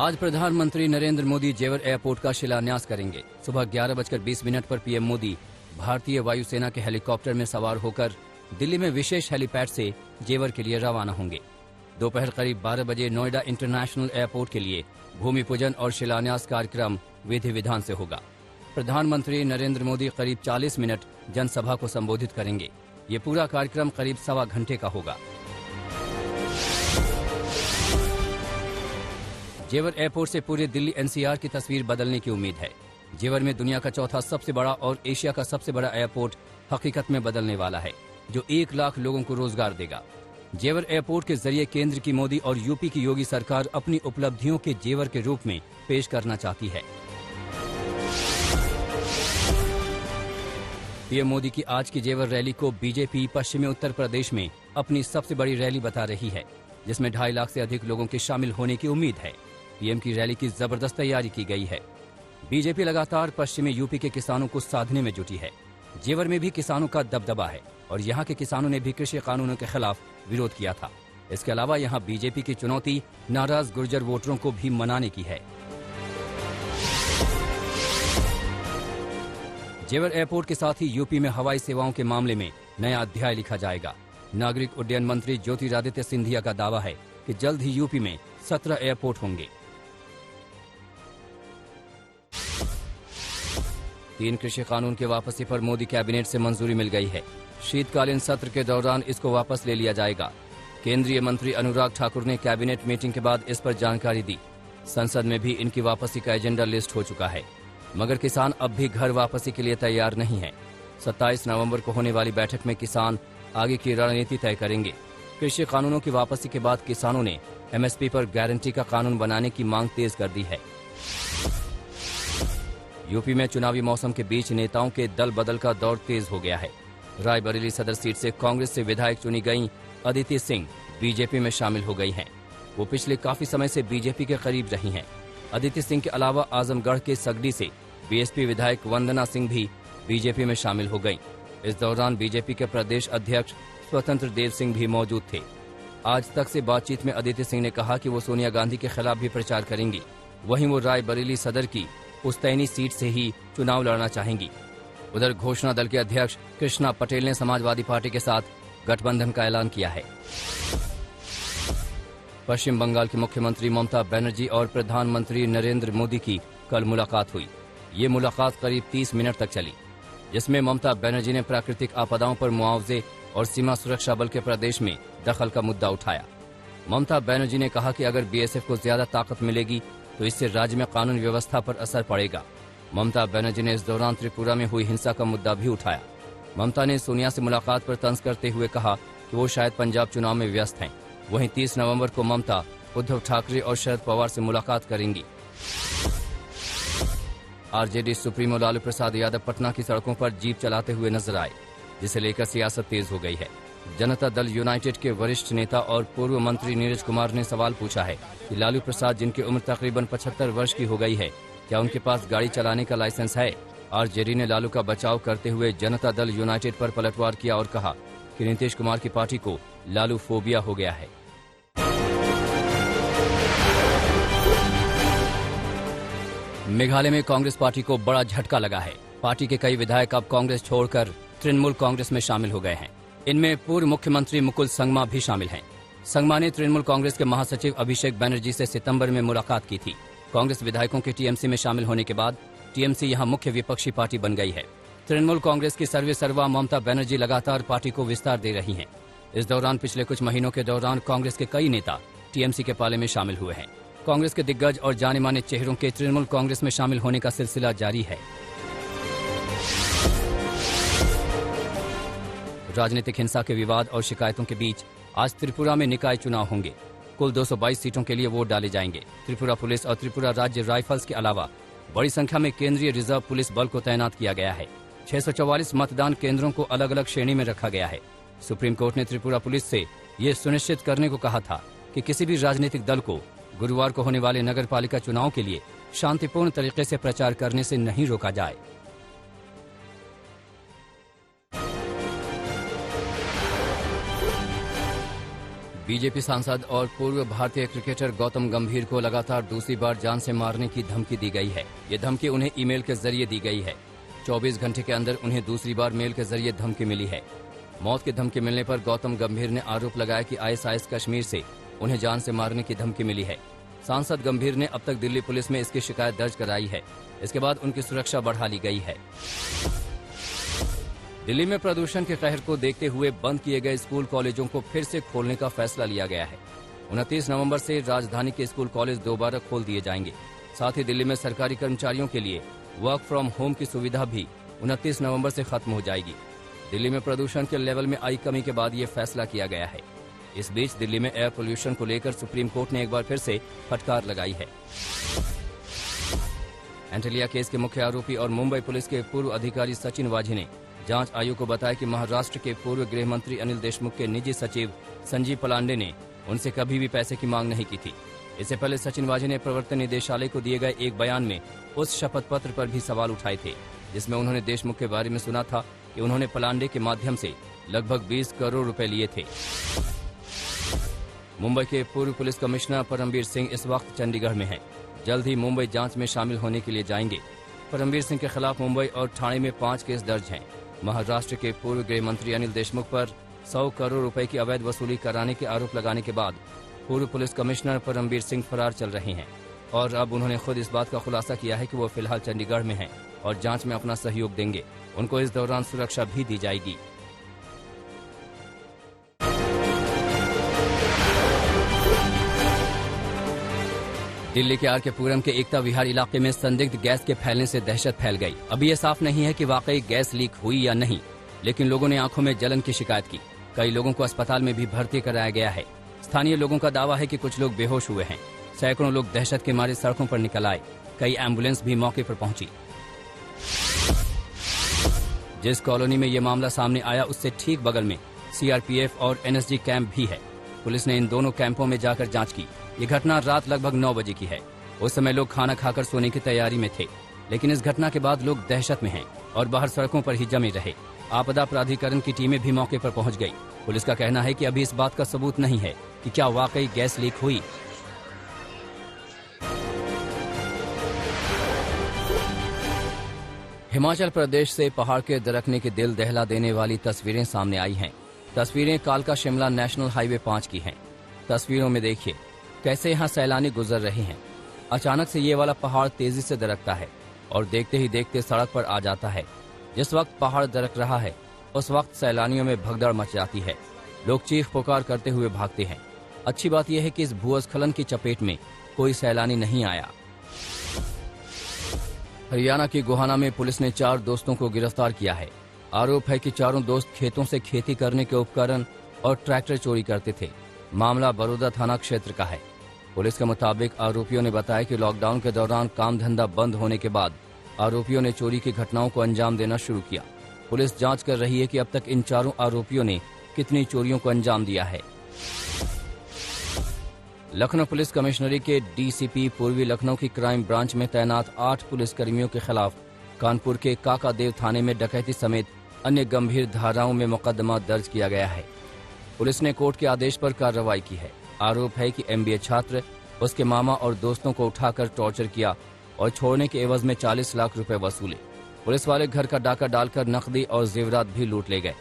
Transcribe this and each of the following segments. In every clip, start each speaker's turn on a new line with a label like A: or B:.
A: आज प्रधानमंत्री नरेंद्र मोदी जेवर एयरपोर्ट का शिलान्यास करेंगे। सुबह 11:20 पर पीएम मोदी भारतीय वायुसेना के हेलीकॉप्टर में सवार होकर दिल्ली में विशेष हेलीपैड से जेवर के लिए रवाना होंगे। दोपहर करीब 12 बजे नोएडा इंटरनेशनल एयरपोर्ट के लिए भूमि पूजन और शिलान्यास कार्यक्रम विधि विधान से होगा। प्रधानमंत्री नरेंद्र मोदी करीब 40 मिनट जनसभा को संबोधित करेंगे। ये पूरा कार्यक्रम करीब सवा घंटे का होगा। जेवर एयरपोर्ट से पूरे दिल्ली एनसीआर की तस्वीर बदलने की उम्मीद है। जेवर में दुनिया का चौथा सबसे बड़ा और एशिया का सबसे बड़ा एयरपोर्ट हकीकत में बदलने वाला है, जो 1 लाख लोगों को रोजगार देगा। जेवर एयरपोर्ट के जरिए केंद्र की मोदी और यूपी की योगी सरकार अपनी उपलब्धियों के जेवर के रूप में पेश करना चाहती है। पीएम मोदी की आज की जेवर रैली को बीजेपी पश्चिमी उत्तर प्रदेश में अपनी सबसे बड़ी रैली बता रही है, जिसमें 2.5 लाख से अधिक लोगों के शामिल होने की उम्मीद है। पीएम की रैली की जबरदस्त तैयारी की गई है। बीजेपी लगातार पश्चिमी यूपी के किसानों को साधने में जुटी है। जेवर में भी किसानों का दबदबा है और यहाँ के किसानों ने भी कृषि कानूनों के खिलाफ विरोध किया था। इसके अलावा यहाँ बीजेपी की चुनौती नाराज गुर्जर वोटरों को भी मनाने की है। जेवर एयरपोर्ट के साथ ही यूपी में हवाई सेवाओं के मामले में नया अध्याय लिखा जाएगा। नागरिक उड्डयन मंत्री ज्योतिरादित्य सिंधिया का दावा है कि जल्द ही यूपी में 17 एयरपोर्ट होंगे। 3 कृषि कानून के वापसी पर मोदी कैबिनेट से मंजूरी मिल गई है। शीतकालीन सत्र के दौरान इसको वापस ले लिया जाएगा। केंद्रीय मंत्री अनुराग ठाकुर ने कैबिनेट मीटिंग के बाद इस पर जानकारी दी। संसद में भी इनकी वापसी का एजेंडा लिस्ट हो चुका है, मगर किसान अब भी घर वापसी के लिए तैयार नहीं है। 27 नवंबर को होने वाली बैठक में किसान आगे की रणनीति तय करेंगे। कृषि कानूनों की वापसी के बाद किसानों ने एमएसपी पर गारंटी का कानून बनाने की मांग तेज कर दी है। यूपी में चुनावी मौसम के बीच नेताओं के दल बदल का दौर तेज हो गया है। रायबरेली सदर सीट से कांग्रेस से विधायक चुनी गई अदिति सिंह बीजेपी में शामिल हो गई हैं। वो पिछले काफी समय से बीजेपी के करीब रही हैं। अदिति सिंह के अलावा आजमगढ़ के सगडी से बीएसपी विधायक वंदना सिंह भी बीजेपी में शामिल हो गईं। इस दौरान बीजेपी के प्रदेश अध्यक्ष स्वतंत्र देव सिंह भी मौजूद थे। आज तक से बातचीत में अदिति सिंह ने कहा कि वो सोनिया गांधी के खिलाफ भी प्रचार करेंगी। वहीं वो रायबरेली सदर की पुस्तैनी सीट से ही चुनाव लड़ना चाहेंगी। उधर घोषणा दल के अध्यक्ष कृष्णा पटेल ने समाजवादी पार्टी के साथ गठबंधन का ऐलान किया है। पश्चिम बंगाल की मुख्यमंत्री ममता बनर्जी और प्रधानमंत्री नरेंद्र मोदी की कल मुलाकात हुई। ये मुलाकात करीब 30 मिनट तक चली, जिसमें ममता बनर्जी ने प्राकृतिक आपदाओं पर मुआवजे और सीमा सुरक्षा बल के प्रदेश में दखल का मुद्दा उठाया। ममता बनर्जी ने कहा कि अगर बीएसएफ को ज्यादा ताकत मिलेगी तो इससे राज्य में कानून व्यवस्था पर असर पड़ेगा। ममता बनर्जी ने इस दौरान त्रिपुरा में हुई हिंसा का मुद्दा भी उठाया। ममता ने सोनिया से मुलाकात पर तंज करते हुए कहा कि वो शायद पंजाब चुनाव में व्यस्त हैं। वहीं 30 नवंबर को ममता उद्धव ठाकरे और शरद पवार से मुलाकात करेंगी। आरजेडी सुप्रीमो लालू प्रसाद यादव पटना की सड़कों पर जीप चलाते हुए नजर आए, जिसे लेकर सियासत तेज हो गई है। जनता दल यूनाइटेड के वरिष्ठ नेता और पूर्व मंत्री नीरज कुमार ने सवाल पूछा है कि लालू प्रसाद, जिनकी उम्र तकरीबन 75 वर्ष की हो गई है, क्या उनके पास गाड़ी चलाने का लाइसेंस है? आरजेडी ने लालू का बचाव करते हुए जनता दल यूनाइटेड पर पलटवार किया और कहा कि नीतीश कुमार की पार्टी को लालू फोबिया हो गया है। मेघालय में कांग्रेस पार्टी को बड़ा झटका लगा है। पार्टी के कई विधायक अब कांग्रेस छोड़कर तृणमूल कांग्रेस में शामिल हो गए हैं। इनमें पूर्व मुख्यमंत्री मुकुल संगमा भी शामिल हैं। संगमा ने तृणमूल कांग्रेस के महासचिव अभिषेक बनर्जी से सितंबर में मुलाकात की थी। कांग्रेस विधायकों के टीएमसी में शामिल होने के बाद टीएमसी यहां मुख्य विपक्षी पार्टी बन गई है। तृणमूल कांग्रेस की सर्वेसर्वा ममता बनर्जी लगातार पार्टी को विस्तार दे रही हैं। इस दौरान पिछले कुछ महीनों के दौरान कांग्रेस के कई नेता टीएमसी के पाले में शामिल हुए हैं। कांग्रेस के दिग्गज और जाने माने चेहरों के तृणमूल कांग्रेस में शामिल होने का सिलसिला जारी है। राजनीतिक हिंसा के विवाद और शिकायतों के बीच आज त्रिपुरा में निकाय चुनाव होंगे। कुल 222 सीटों के लिए वोट डाले जाएंगे। त्रिपुरा पुलिस और त्रिपुरा राज्य राइफल्स के अलावा बड़ी संख्या में केंद्रीय रिजर्व पुलिस बल को तैनात किया गया है। 644 मतदान केंद्रों को अलग अलग श्रेणी में रखा गया है। सुप्रीम कोर्ट ने त्रिपुरा पुलिस से ये सुनिश्चित करने को कहा था कि किसी भी राजनीतिक दल को गुरुवार को होने वाले नगर पालिका चुनाव के लिए शांतिपूर्ण तरीके से प्रचार करने से नहीं रोका जाए। बीजेपी सांसद और पूर्व भारतीय क्रिकेटर गौतम गंभीर को लगातार दूसरी बार जान से मारने की धमकी दी गई है। ये धमकी उन्हें ईमेल के जरिए दी गई है। 24 घंटे के अंदर उन्हें दूसरी बार मेल के जरिए धमकी मिली है। मौत की धमकी मिलने पर गौतम गंभीर ने आरोप लगाया कि ISIS कश्मीर से उन्हें जान से मारने की धमकी मिली है। सांसद गंभीर ने अब तक दिल्ली पुलिस में इसकी शिकायत दर्ज कराई है। इसके बाद उनकी सुरक्षा बढ़ा ली गई है। दिल्ली में प्रदूषण के कहर को देखते हुए बंद किए गए स्कूल कॉलेजों को फिर से खोलने का फैसला लिया गया है। 29 नवंबर से राजधानी के स्कूल कॉलेज दोबारा खोल दिए जाएंगे। साथ ही दिल्ली में सरकारी कर्मचारियों के लिए वर्क फ्रॉम होम की सुविधा भी 29 नवंबर से खत्म हो जाएगी। दिल्ली में प्रदूषण के लेवल में आई कमी के बाद ये फैसला किया गया है। इस बीच दिल्ली में एयर पोल्यूशन को लेकर सुप्रीम कोर्ट ने एक बार फिर से फटकार लगाई है। एंटेलिया केस के मुख्य आरोपी और मुंबई पुलिस के पूर्व अधिकारी सचिन वाझे ने जांच आयोग को बताया कि महाराष्ट्र के पूर्व गृह मंत्री अनिल देशमुख के निजी सचिव संजीव पलांडे ने उनसे कभी भी पैसे की मांग नहीं की थी। इससे पहले सचिन वाझे ने प्रवर्तन निदेशालय को दिए गए एक बयान में उस शपथ पत्र पर भी सवाल उठाए थे जिसमें उन्होंने देशमुख के बारे में सुना था कि उन्होंने पलांडे के माध्यम से लगभग 20 करोड़ रुपए लिए थे। मुंबई के पूर्व पुलिस कमिश्नर परमबीर सिंह इस वक्त चंडीगढ़ में हैं। जल्द ही मुंबई जांच में शामिल होने के लिए जाएंगे। परमबीर सिंह के खिलाफ मुंबई और ठाणे में 5 केस दर्ज हैं। महाराष्ट्र के पूर्व गृह मंत्री अनिल देशमुख पर 100 करोड़ रुपए की अवैध वसूली कराने के आरोप लगाने के बाद पूर्व पुलिस कमिश्नर परमबीर सिंह फरार चल रहे हैं और अब उन्होंने खुद इस बात का खुलासा किया है कि वो फिलहाल चंडीगढ़ में हैं और जांच में अपना सहयोग देंगे। उनको इस दौरान सुरक्षा भी दी जाएगी। दिल्ली के आर के पुरम के एकता विहार इलाके में संदिग्ध गैस के फैलने से दहशत फैल गई। अभी ये साफ नहीं है कि वाकई गैस लीक हुई या नहीं, लेकिन लोगों ने आंखों में जलन की शिकायत की। कई लोगों को अस्पताल में भी भर्ती कराया गया है। स्थानीय लोगों का दावा है कि कुछ लोग बेहोश हुए हैं। सैकड़ों लोग दहशत के मारे सड़कों पर निकल आए। कई एम्बुलेंस भी मौके पर पहुंची। जिस कॉलोनी में ये मामला सामने आया उससे ठीक बगल में CRPF और NSG कैंप भी है। पुलिस ने इन दोनों कैंपों में जाकर जांच की। ये घटना रात लगभग 9 बजे की है। उस समय लोग खाना खाकर सोने की तैयारी में थे, लेकिन इस घटना के बाद लोग दहशत में हैं और बाहर सड़कों पर ही जमे रहे। आपदा प्राधिकरण की टीमें भी मौके पर पहुंच गई। पुलिस का कहना है कि अभी इस बात का सबूत नहीं है कि क्या वाकई गैस लीक हुई। हिमाचल प्रदेश से पहाड़ के दरकने के दिल दहला देने वाली तस्वीरें सामने आई हैं। तस्वीरें कालका शिमला नेशनल हाईवे 5 की हैं। तस्वीरों में देखिए कैसे यहाँ सैलानी गुजर रहे हैं। अचानक से ये वाला पहाड़ तेजी से दरकता है और देखते ही देखते सड़क पर आ जाता है। जिस वक्त पहाड़ दरक रहा है उस वक्त सैलानियों में भगदड़ मच जाती है। लोग चीख पुकार करते हुए भागते हैं। अच्छी बात यह है कि इस भूस्खलन की चपेट में कोई सैलानी नहीं आया। हरियाणा की गोहाना में पुलिस ने 4 दोस्तों को गिरफ्तार किया है। आरोप है कि चारों दोस्त खेतों से खेती करने के उपकरण और ट्रैक्टर चोरी करते थे। मामला बड़ौदा थाना क्षेत्र का है। पुलिस के मुताबिक आरोपियों ने बताया कि लॉकडाउन के दौरान काम धंधा बंद होने के बाद आरोपियों ने चोरी की घटनाओं को अंजाम देना शुरू किया। पुलिस जांच कर रही है कि अब तक इन चारों आरोपियों ने कितनी चोरियों को अंजाम दिया है। लखनऊ पुलिस कमिश्नरी के DCP पूर्वी लखनऊ की क्राइम ब्रांच में तैनात 8 पुलिसकर्मियों के खिलाफ कानपुर के काकादेव थाने में डकैती समेत अन्य गंभीर धाराओं में मुकदमा दर्ज किया गया है। पुलिस ने कोर्ट के आदेश पर कार्रवाई की है। आरोप है कि MBA छात्र उसके मामा और दोस्तों को उठाकर टॉर्चर किया और छोड़ने के एवज में 40 लाख रुपए वसूले। पुलिस वाले घर का डाका डालकर नकदी और जेवरात भी लूट ले गए।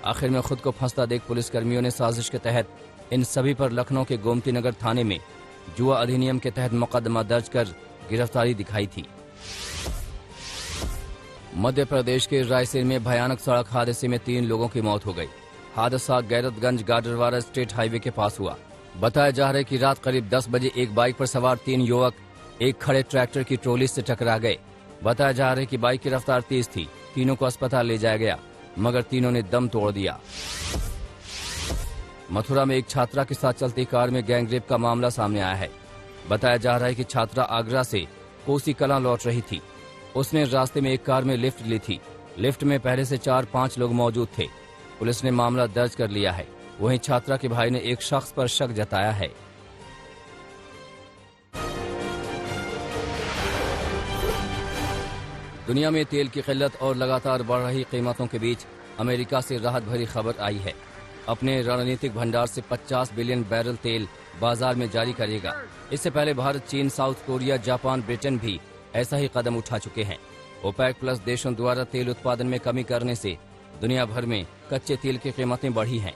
A: आखिर में खुद को फंसता देख पुलिसकर्मियों ने साजिश के तहत इन सभी पर लखनऊ के गोमती नगर थाने में जुआ अधिनियम के तहत मुकदमा दर्ज कर गिरफ्तारी दिखाई थी। मध्य प्रदेश के रायसेन में भयानक सड़क हादसे में 3 लोगों की मौत हो गई। हादसा गैरतगंज गाडरवारा स्टेट हाईवे के पास हुआ। बताया जा रहा है कि रात करीब 10 बजे एक बाइक पर सवार 3 युवक एक खड़े ट्रैक्टर की ट्रॉली से टकरा गए। बताया जा रहा है कि बाइक की रफ्तार तेज थी। तीनों को अस्पताल ले जाया गया मगर तीनों ने दम तोड़ दिया। मथुरा में एक छात्रा के साथ चलती कार में गैंगरेप का मामला सामने आया है। बताया जा रहा है कि छात्रा आगरा से कोसी कलां लौट रही थी। उसने रास्ते में एक कार में लिफ्ट ली थी। लिफ्ट में पहले से 4-5 लोग मौजूद थे। पुलिस ने मामला दर्ज कर लिया है। वहीं छात्रा के भाई ने एक शख्स पर शक जताया है। दुनिया में तेल की किल्लत और लगातार बढ़ रही कीमतों के बीच अमेरिका से राहत भरी खबर आई है। अपने रणनीतिक भंडार से 50 बिलियन बैरल तेल बाजार में जारी करेगा। इससे पहले भारत, चीन, साउथ कोरिया, जापान, ब्रिटेन भी ऐसा ही कदम उठा चुके हैं। ओपेक प्लस देशों द्वारा तेल उत्पादन में कमी करने से दुनिया भर में कच्चे तेल की कीमतें बढ़ी हैं।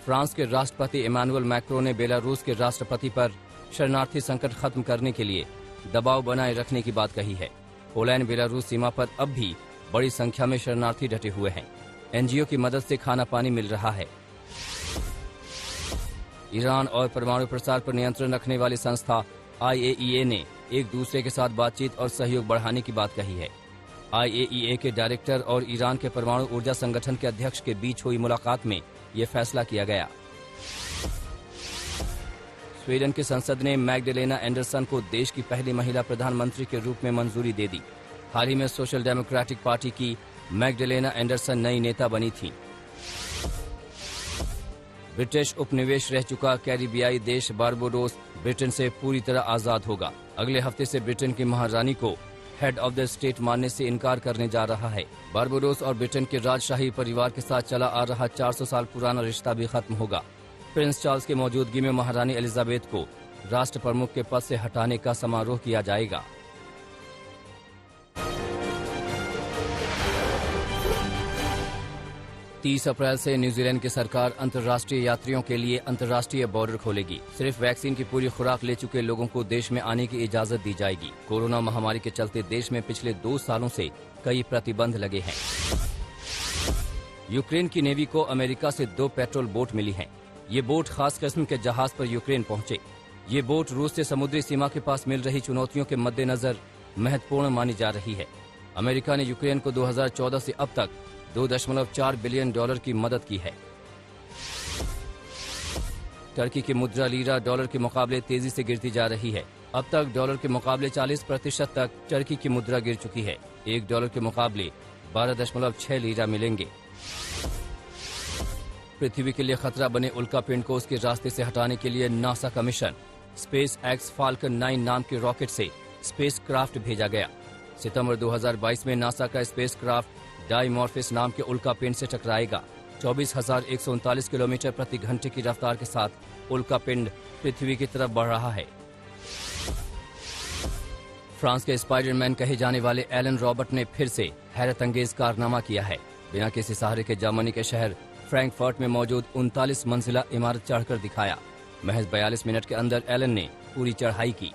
A: फ्रांस के राष्ट्रपति इमानुएल मैक्रों ने बेलारूस के राष्ट्रपति पर शरणार्थी संकट खत्म करने के लिए दबाव बनाए रखने की बात कही है। पोलैंड बेलारूस सीमा पर अब भी बड़ी संख्या में शरणार्थी डटे हुए हैं। एनजीओ की मदद से खाना पानी मिल रहा है। ईरान और परमाणु प्रसार पर नियंत्रण रखने वाली संस्था IAEA ने एक दूसरे के साथ बातचीत और सहयोग बढ़ाने की बात कही है। IAEA के डायरेक्टर और ईरान के परमाणु ऊर्जा संगठन के अध्यक्ष के बीच हुई मुलाकात में ये फैसला किया गया। स्वीडन की संसद ने मैग्डलेना एंडरसन को देश की पहली महिला प्रधानमंत्री के रूप में मंजूरी दे दी। हाल ही में सोशल डेमोक्रेटिक पार्टी की मैग्डलेना एंडरसन नई नेता बनी थी। ब्रिटिश उपनिवेश रह चुका कैरिबियाई देश बारबाडोस ब्रिटेन से पूरी तरह आजाद होगा। अगले हफ्ते से ब्रिटेन की महारानी को हेड ऑफ द स्टेट मानने से इनकार करने जा रहा है। बारबाडोस और ब्रिटेन के राजशाही परिवार के साथ चला आ रहा 400 साल पुराना रिश्ता भी खत्म होगा। प्रिंस चार्ल्स की मौजूदगी में महारानी एलिजाबेथ को राष्ट्र प्रमुख के पद से हटाने का समारोह किया जाएगा। तीस अप्रैल से न्यूजीलैंड की सरकार अंतर्राष्ट्रीय यात्रियों के लिए अंतर्राष्ट्रीय बॉर्डर खोलेगी। सिर्फ वैक्सीन की पूरी खुराक ले चुके लोगों को देश में आने की इजाजत दी जाएगी। कोरोना महामारी के चलते देश में पिछले 2 सालों से कई प्रतिबंध लगे हैं। यूक्रेन की नेवी को अमेरिका से 2 पेट्रोल बोट मिली हैं। ये बोट खास किस्म के जहाज पर यूक्रेन पहुंचे। ये बोट रूस से समुद्री सीमा के पास मिल रही चुनौतियों के मद्देनजर महत्वपूर्ण मानी जा रही है। अमेरिका ने यूक्रेन को 2014 से अब तक $2.4 बिलियन की मदद की है। टर्की की मुद्रा लीरा डॉलर के मुकाबले तेजी से गिरती जा रही है। अब तक डॉलर के मुकाबले 40% तक टर्की की मुद्रा गिर चुकी है। $1 के मुकाबले 12.6 लीरा मिलेंगे। पृथ्वी के लिए खतरा बने उल्कापिंड को उसके रास्ते से हटाने के लिए नासा का मिशन स्पेस एक्स फाल्कन 9 नाम के रॉकेट से स्पेस क्राफ्ट भेजा गया। सितंबर 2022 में नासा का स्पेस क्राफ्ट डाइमॉर्फिस नाम के उल्कापिंड से टकराएगा। 24,139 किलोमीटर प्रति घंटे की रफ्तार के साथ उल्कापिंड पृथ्वी की तरफ बढ़ रहा है। फ्रांस के स्पाइडरमैन कहे जाने वाले एलन रॉबर्ट ने फिर से हैरत अंगेज कारनामा किया है। बिना किसी सहारे के जर्मनी के शहर फ्रैंकफर्ट में मौजूद 39 मंजिला इमारत चढ़कर दिखाया। महज 42 मिनट के अंदर एलन ने पूरी चढ़ाई की।